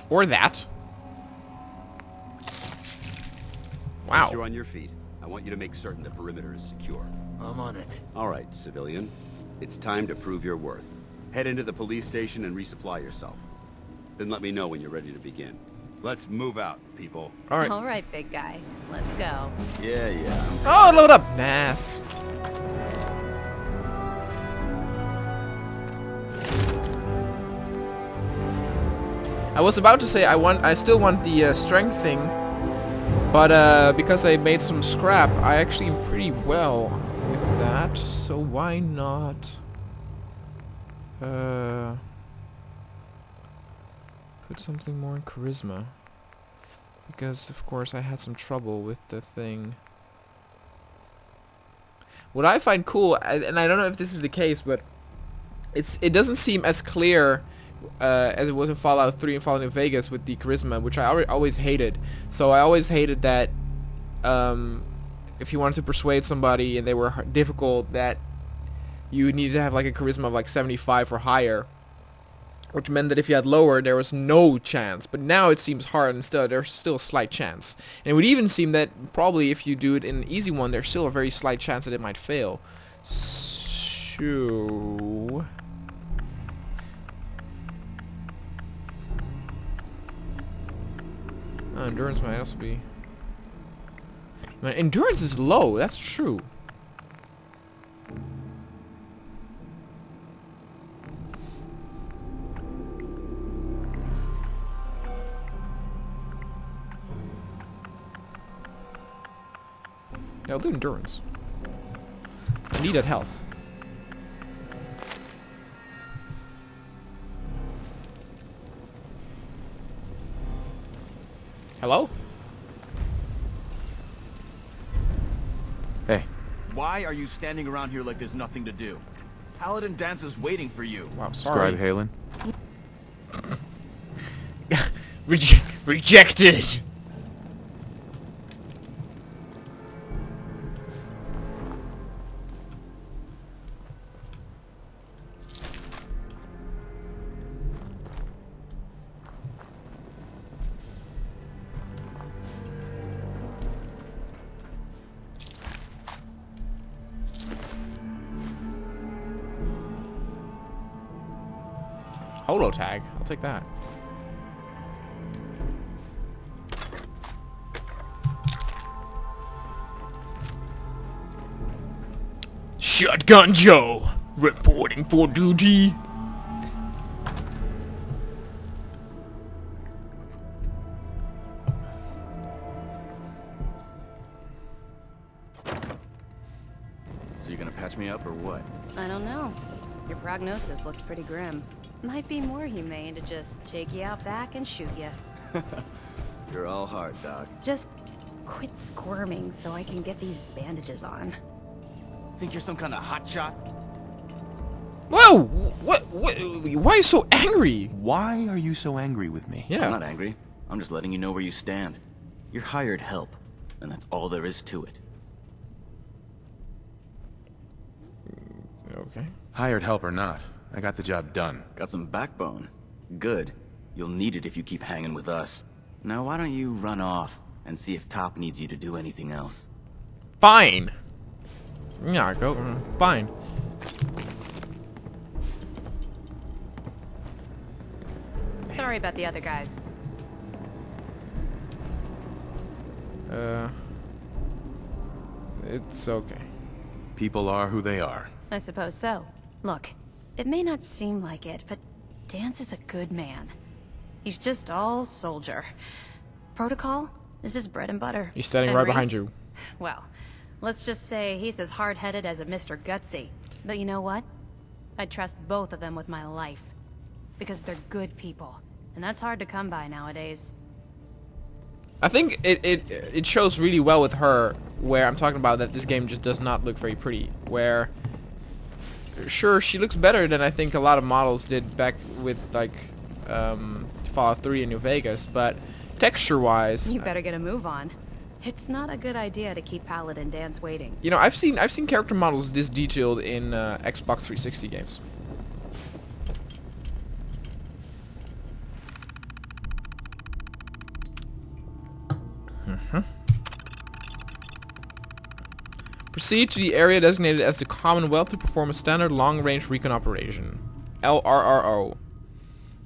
Or that. Wow. Once you're on your feet, I want you to make certain the perimeter is secure. I'm on it. All right, civilian. It's time to prove your worth. Head into the police station and resupply yourself. Then let me know when you're ready to begin. Let's move out, people. All right. All right, big guy. Let's go. Yeah. Oh, load up. Mass. I was about to say I still want the strength thing, but because I made some scrap, I actually am pretty well with that. So why not? Put something more in charisma, because of course I had some trouble with the thing. What I find cool, and I don't know if this is the case, but it doesn't seem as clear as it was in Fallout 3 and Fallout New Vegas with the charisma, which I always hated. So I always hated that if you wanted to persuade somebody and they were difficult, that you needed to have like a charisma of like 75 or higher, which meant that if you had lower, there was no chance. But now it seems hard, and still there's still a slight chance. And it would even seem that probably if you do it in an easy one, there's still a very slight chance that it might fail. So endurance might also be... Man, endurance is low, that's true. Yeah, I'll do endurance. I need that health. Hello? Hey. Why are you standing around here like there's nothing to do? Paladin Danse is waiting for you. Wow, sorry. Scribe Halen. Rejected! Holo tag. I'll take that. Shotgun Joe, reporting for duty. So you gonna patch me up or what? I don't know. Your prognosis looks pretty grim. Might be more humane to just take you out back and shoot you. You're all hard, Doc. Just quit squirming so I can get these bandages on. Think you're some kind of hotshot? Whoa! What? Why are you so angry? Why are you so angry with me? I'm Yeah. not angry. I'm just letting you know where you stand. You're hired help, and that's all there is to it. Okay. Hired help or not, I got the job done. Got some backbone. Good. You'll need it if you keep hanging with us. Now why don't you run off and see if Top needs you to do anything else? Fine. Yeah, go. Fine. Sorry about the other guys. It's okay. People are who they are. I suppose so. Look, it may not seem like it, but Danse is a good man. He's just all soldier. Protocol is his bread and butter. He's standing And right behind Reese? you. Well, let's just say he's as hard-headed as a Mr. Gutsy. But you know what? I'd trust both of them with my life. Because they're good people. And that's hard to come by nowadays. I think it shows really well with her, where I'm talking about that this game just does not look very pretty. Where, sure, she looks better than I think a lot of models did back with, like, Fallout 3 and New Vegas, but texture-wise... You better get a move on. It's not a good idea to keep Paladin Danse waiting. You know, I've seen character models this detailed in Xbox 360 games. Proceed to the area designated as the Commonwealth to perform a standard long-range recon operation. LRRO.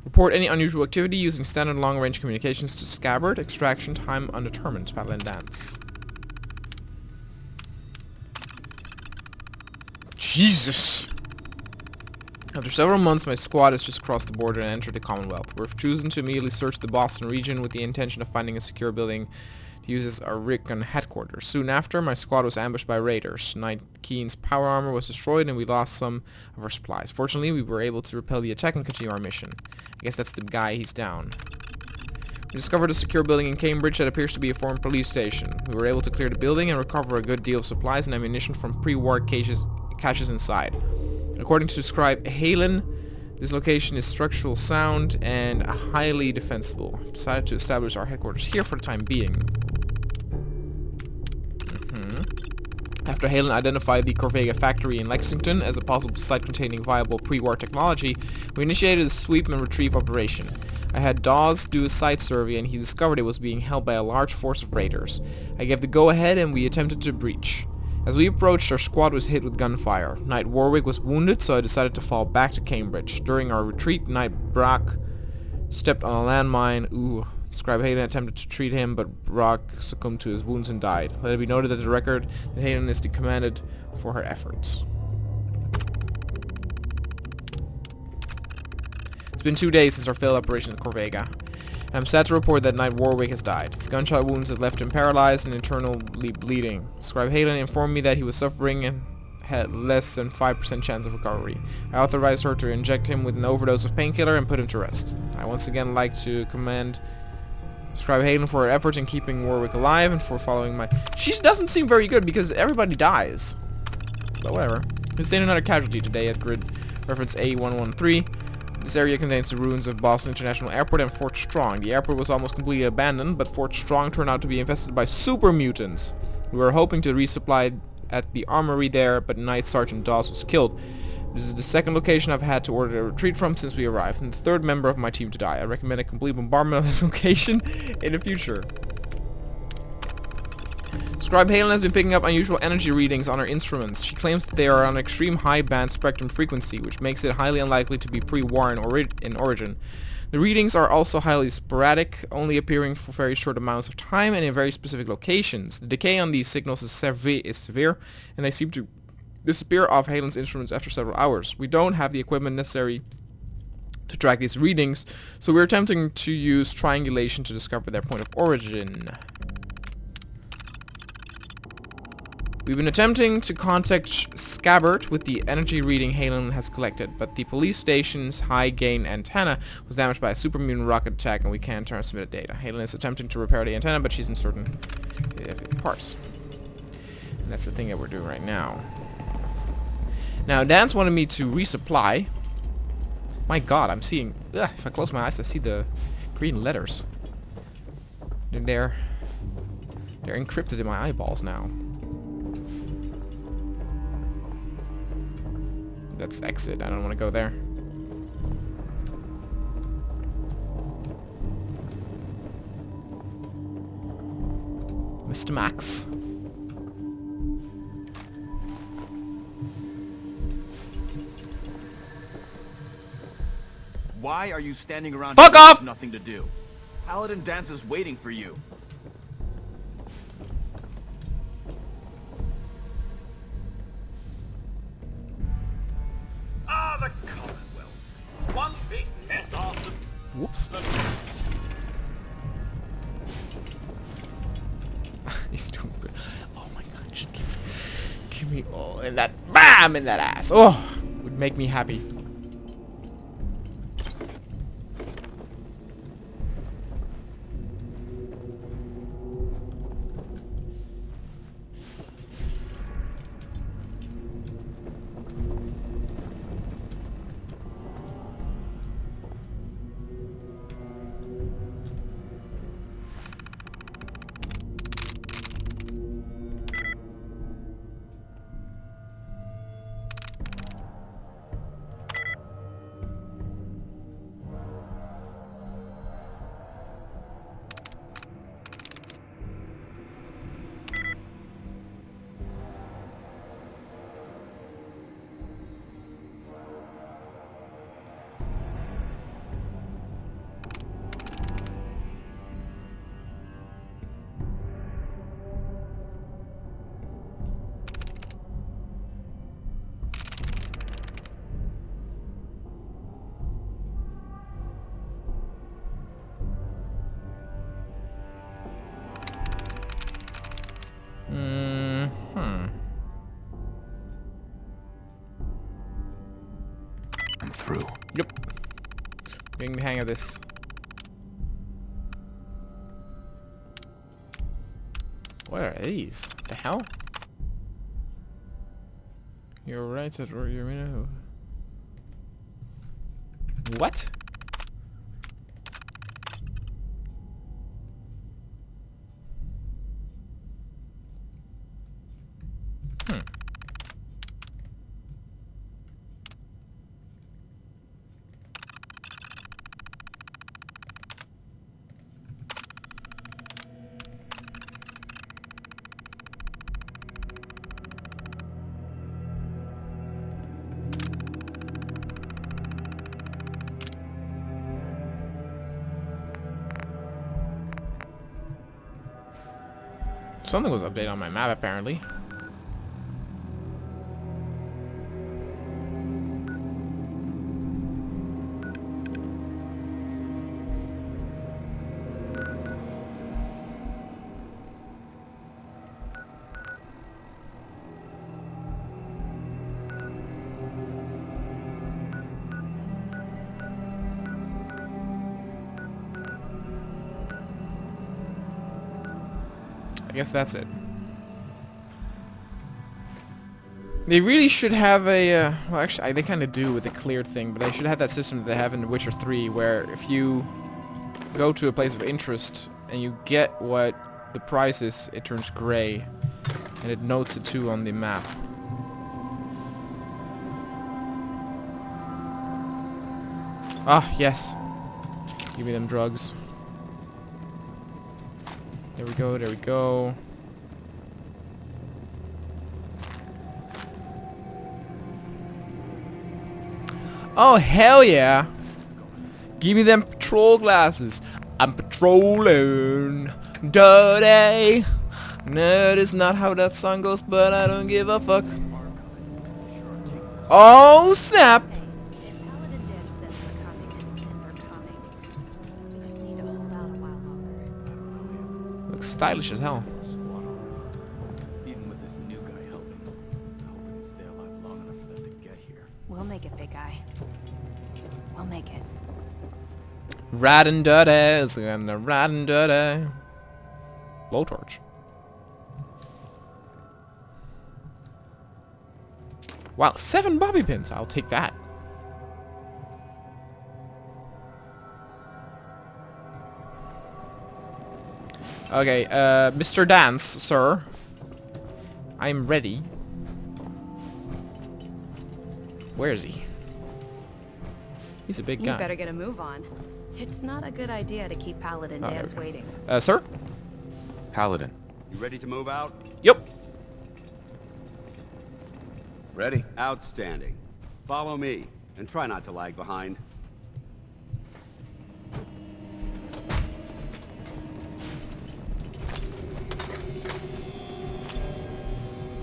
Report any unusual activity using standard long-range communications to Scabbard. Extraction time undetermined. Battle and Danse. Jesus! After several months, my squad has just crossed the border and entered the Commonwealth. We've chosen to immediately search the Boston region with the intention of finding a secure building to use as our recon headquarters. Soon after, my squad was ambushed by raiders. Knight Keen's power armor was destroyed and we lost some of our supplies. Fortunately, we were able to repel the attack and continue our mission. I guess that's the guy, he's down. We discovered a secure building in Cambridge that appears to be a former police station. We were able to clear the building and recover a good deal of supplies and ammunition from pre-war caches inside. According to Scribe Halen, this location is structural sound and highly defensible. I've decided to establish our headquarters here for the time being. After Halen identified the Corvega factory in Lexington as a possible site containing viable pre-war technology, we initiated a sweep and retrieve operation. I had Dawes do a site survey and he discovered it was being held by a large force of raiders. I gave the go-ahead and we attempted to breach. As we approached, our squad was hit with gunfire. Knight Warwick was wounded, so I decided to fall back to Cambridge. During our retreat, Knight Brock stepped on a landmine. Scribe Hayden attempted to treat him, but Brock succumbed to his wounds and died. Let it be noted that the record that Hayden is commended for her efforts. It's been 2 days since our failed operation at Corvega. I'm sad to report that Knight Warwick has died. His gunshot wounds had left him paralyzed and internally bleeding. Scribe Hayden informed me that he was suffering and had less than 5% chance of recovery. I authorized her to inject him with an overdose of painkiller and put him to rest. I once again like to commend Scribe Hayden for her efforts in keeping Warwick alive and for following my... She doesn't seem very good because everybody dies. But whatever. We sustained another casualty today at grid reference A113. This area contains the ruins of Boston International Airport and Fort Strong. The airport was almost completely abandoned, but Fort Strong turned out to be infested by super mutants. We were hoping to resupply at the armory there, but Knight Sergeant Dawes was killed. This is the second location I've had to order a retreat from since we arrived, and the third member of my team to die. I recommend a complete bombardment of this location in the future. Scribe Halen has been picking up unusual energy readings on her instruments. She claims that they are on extreme high band spectrum frequency, which makes it highly unlikely to be pre-war in origin. The readings are also highly sporadic, only appearing for very short amounts of time and in very specific locations. The decay on these signals is severe, and they seem to disappear off Halen's instruments after several hours. We don't have the equipment necessary to track these readings, so we're attempting to use triangulation to discover their point of origin. We've been attempting to contact Scabbard with the energy reading Halen has collected, but the police station's high-gain antenna was damaged by a supermutant rocket attack and we can't transmit data. Halen is attempting to repair the antenna, but she's in certain parts. And that's the thing that we're doing right now. Now, Danse wanted me to resupply. My god, I'm seeing... if I close my eyes, I see the green letters. They're encrypted in my eyeballs now. That's exit. I don't want to go there. Mr. Max. Why are you standing around? Fuck off! With nothing to do. Paladin Danse is waiting for you. The Commonwealth. One big mess after... Whoops. He's doing good. Oh my god, just give me all in that BAM in that ass. Oh, would make me happy. through. Yep. Getting the hang of this. What are these? What the hell? You're right, or you're in a... What? Something was updated on my map, apparently. I guess that's it. They really should have a, well actually they kind of do with the cleared thing, but they should have that system that they have in The Witcher 3 where if you go to a place of interest and you get what the price is, it turns gray and it notes it too on the map. Ah, yes. Give me them drugs. There we go, there we go. Oh, hell yeah! Give me them patrol glasses. I'm patrolling dirty. No, that is not how that song goes, but I don't give a fuck. Oh, snap! Paladin Dan said they're coming, and we're coming. We just need to hold out a while longer. Looks stylish as hell. Even with this new guy helping, I hope we can stay alive long enough for them to get here. We'll make it, big guy. We'll make it. Riding dirty, it's gonna riding dirty. Blowtorch. Wow, 7 bobby pins. I'll take that. Okay, Mr. Danse, sir. I'm ready. Where is he? He's a big guy. You better get a move on. It's not a good idea to keep Paladin Oh, Dan's there we waiting. Sir? Paladin. You ready to move out? Yep. Ready? Outstanding. Follow me, and try not to lag behind.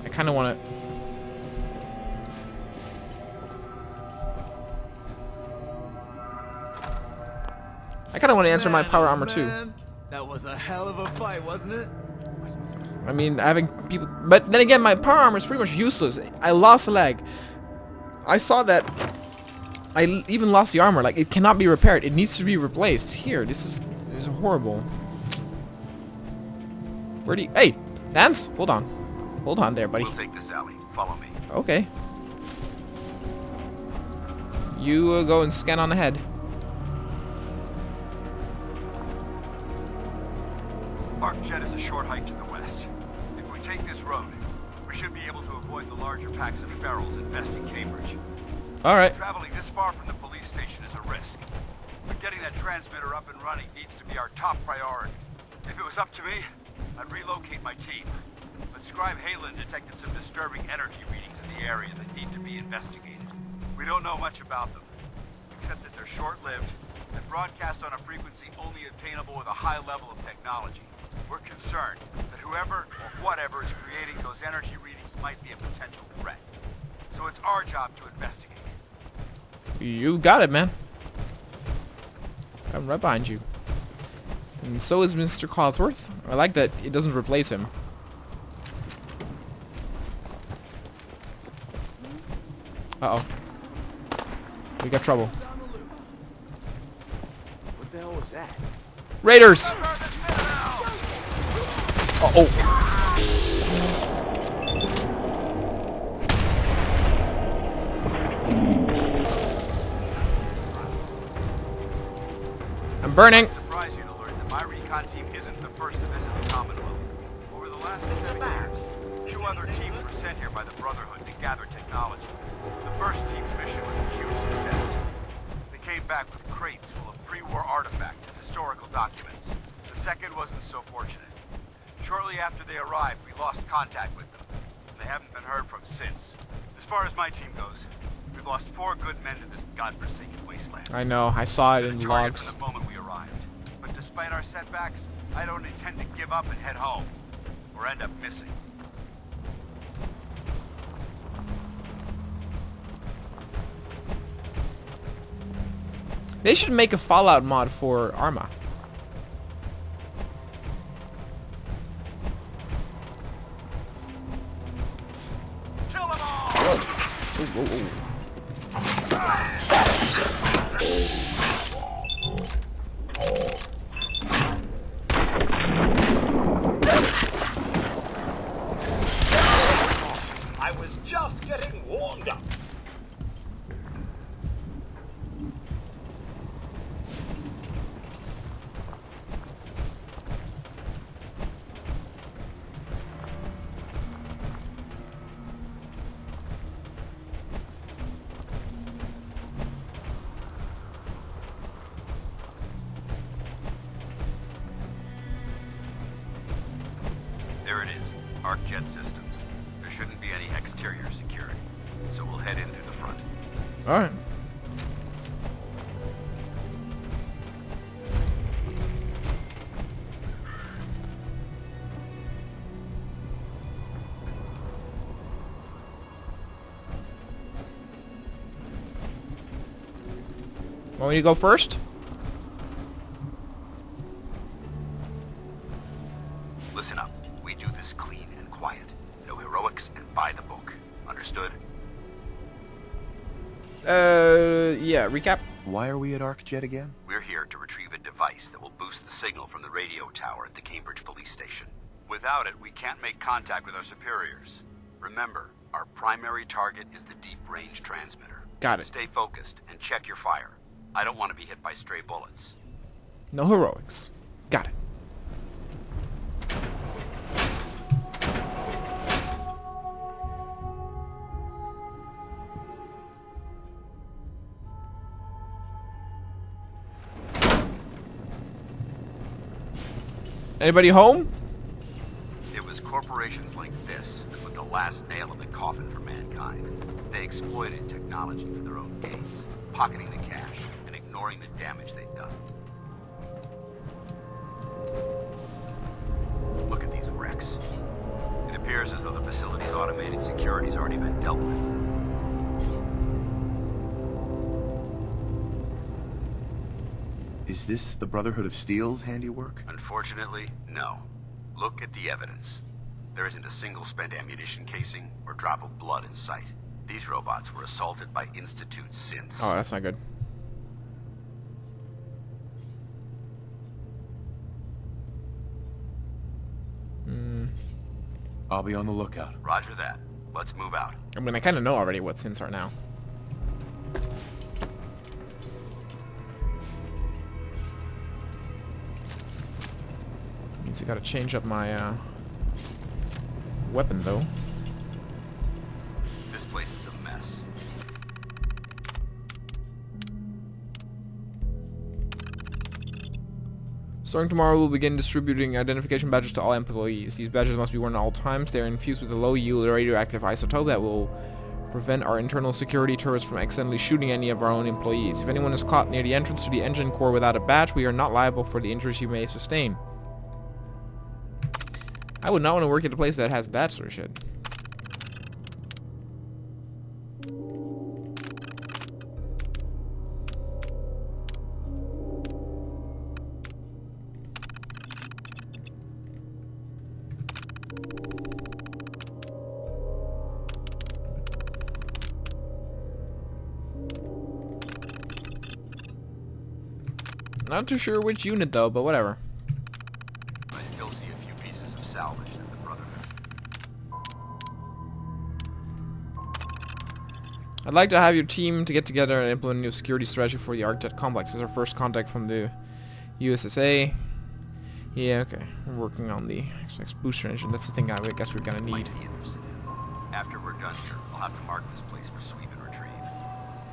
I kind of want to... I kind of want to answer my power armor too. That was a hell of a fight, wasn't it? I mean, having people... But then again, my power armor is pretty much useless. I lost a leg. I saw that... I even lost the armor. Like, it cannot be repaired. It needs to be replaced. Here, this is horrible. Where do you... Hey! Danse! Hold on. Hold on there, buddy. We'll take this alley. Follow me. Okay. You go and scan on ahead. Arcjet is a short hike to the west. If we take this road, we should be able to avoid the larger packs of ferals infesting Cambridge. Alright. Traveling this far from the police station is a risk. But getting that transmitter up and running needs to be our top priority. If it was up to me, I'd relocate my team. But Scribe Halen detected some disturbing energy readings in the area that need to be investigated. We don't know much about them, except that they're short-lived and broadcast on a frequency only obtainable with a high level of technology. We're concerned that whoever or whatever is creating those energy readings might be a potential threat. So it's our job to investigate. You got it, man. I'm right behind you. And so is Mr. Cosworth. I like that it doesn't replace him. Uh-oh. We got trouble. What the hell was that? Raiders! Uh-oh. I'm burning. It surprise you to learn that my recon team isn't the first to visit the Commonwealth. Over the last 7 years, 2 other teams were sent here by the Brotherhood to gather technology. The first team's mission was a huge success. They came back with crates full of pre-war artifacts and historical documents. The second wasn't so fortunate. Shortly after they arrived, we lost contact with them. And they haven't been heard from since. As far as my team goes, we've lost 4 good men to this godforsaken wasteland. I know. I saw it in the Target logs. from the moment we arrived. But despite our setbacks, I don't intend to give up and head home. Or end up missing. They should make a Fallout mod for Arma. Kill them all! Whoa, whoa, whoa. I was just getting warmed up. There it is. Arc jet systems. There shouldn't be any exterior security. So we'll head in through the front. Alright. Want me to go first? Listen up. We do this clean and quiet. No heroics and by the book. Understood? Yeah, recap. Why are we at ArcJet again? We're here to retrieve a device that will boost the signal from the radio tower at the Cambridge police station. Without it, we can't make contact with our superiors. Remember, our primary target is the deep-range transmitter. Got it. Stay focused and check your fire. I don't want to be hit by stray bullets. No heroics. Got it. Anybody home? It was corporations like this that put the last nail in the coffin for mankind. They exploited technology for their own gains, pocketing the cash and ignoring the damage they'd done. Look at these wrecks. It appears as though the facility's automated security's already been dealt with. Is this the Brotherhood of Steel's handiwork? Unfortunately, no. Look at the evidence. There isn't a single spent ammunition casing or drop of blood in sight. These robots were assaulted by Institute synths. Oh, that's not good. I'll be on the lookout. Roger that. Let's move out. I mean, I kind of know already what synths are now. Means I gotta change up my weapon though. This place is a mess. Starting tomorrow, we'll begin distributing identification badges to all employees. These badges must be worn at all times. They are infused with a low-yield radioactive isotope that will prevent our internal security turrets from accidentally shooting any of our own employees. If anyone is caught near the entrance to the engine core without a badge, we are not liable for the injuries you may sustain. I would not want to work at a place that has that sort of shit. Not too sure which unit though, but whatever. I still see a few pieces of salvage at the Brotherhood. I'd like to have your team to get together and implement a new security strategy for the Arctic complex. This is our first contact from the USSA. Yeah, okay. We're working on the XX booster engine. That's the thing I guess we're gonna need. Might be interested in. After we're done here, I'll have to mark this place for sweep and retrieve.